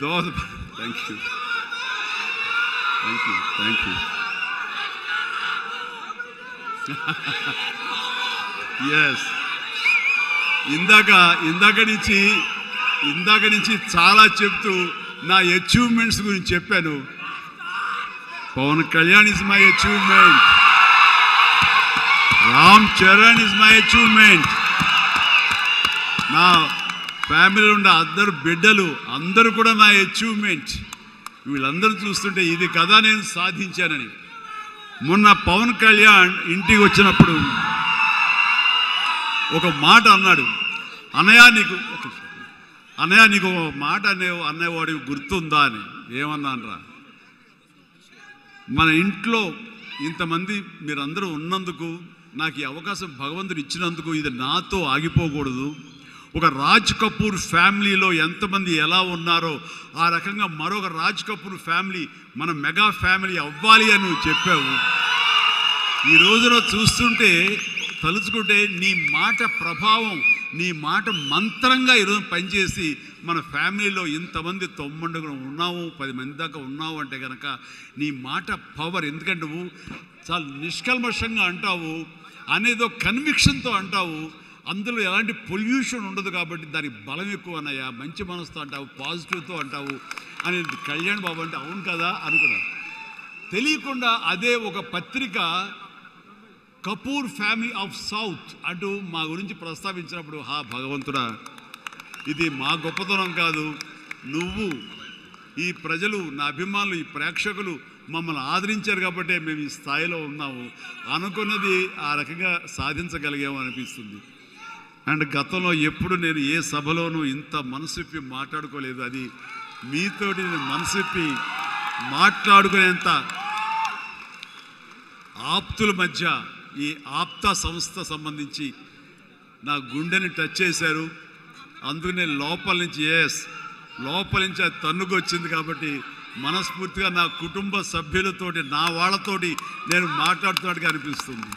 Thank you thank you thank you yes ఇందాక నుంచి చాలా చెప్తూ నా అచీవ్మెంట్స్ గురించి చెప్పాను. Pawan Kalyan is my achievement, Ram Charan is my achievement, నా ఫ్యామిలీలో ఉన్న అందరు బిడ్డలు అందరూ కూడా నా అచీవ్మెంట్. వీళ్ళందరూ చూస్తుంటే ఇది కదా నేను సాధించానని. మొన్న పవన్ కళ్యాణ్ ఇంటికి వచ్చినప్పుడు ఒక మాట అన్నాడు, అన్నయ్య నీకు ఒక మాట అనేవాడు గుర్తుందా అని. ఏమన్నానరా, మన ఇంట్లో ఇంతమంది మీరందరూ ఉన్నందుకు, నాకు ఈ అవకాశం భగవంతుడు ఇచ్చినందుకు ఇది నాతో ఆగిపోకూడదు. ఒక రాజ్ కపూర్ ఫ్యామిలీలో ఎంతమంది ఎలా ఉన్నారో ఆ రకంగా మరొక రాజ్ కపూర్ ఫ్యామిలీ మన మెగా ఫ్యామిలీ అవ్వాలి అని నువ్వు చెప్పావు. ఈ రోజున చూస్తుంటే తలుచుకుంటే నీ మాట ప్రభావం, నీ మాట మంత్రంగా ఈరోజు పనిచేసి మన ఫ్యామిలీలో ఇంతమంది 90 ఉన్నాము, 10 మంది దాకా ఉన్నావు అంటే కనుక నీ మాట పవర్. ఎందుకంటే నువ్వు చాలా నిష్కల్మషంగా అంటావు, అనేదో కన్విక్షన్తో అంటావు, అందులో ఎలాంటి పొల్యూషన్ ఉండదు కాబట్టి దానికి బలం ఎక్కువ అన్నయ్య. మంచి మనసుతో అంటావు, పాజిటివ్తో అంటావు అని కళ్యాణ్ బాబు అంటే అవును కదా అనుకున్నా. తెలియకుండా అదే ఒక పత్రిక కపూర్ ఫ్యామిలీ ఆఫ్ సౌత్ అంటూ మా గురించి ప్రస్తావించినప్పుడు, భగవంతుడా, ఇది మా గొప్పతనం కాదు, నువ్వు ఈ ప్రజలు, నా అభిమానులు, ఈ ప్రేక్షకులు మమ్మల్ని ఆదరించారు కాబట్టి మేము ఈ స్థాయిలో ఉన్నాము అనుకున్నది ఆ రకంగా సాధించగలిగాము అనిపిస్తుంది. అండ్ గతంలో ఎప్పుడు నేను ఏ సభలోనూ ఇంత మనసిప్పి మాట్లాడుకోలేదు. అది మీతోటి నేను మనసిప్పి మాట్లాడుకునేంత ఆప్తుల మధ్య ఈ ఆప్తా సంస్థ సంబంధించి నా గుండెని టచ్ చేశారు. అందుకనే లోపల నుంచి అది తన్నుకొచ్చింది కాబట్టి మనస్ఫూర్తిగా నా కుటుంబ సభ్యులతోటి, నా వాళ్ళతోటి నేను మాట్లాడుతున్నట్టుగా అనిపిస్తుంది.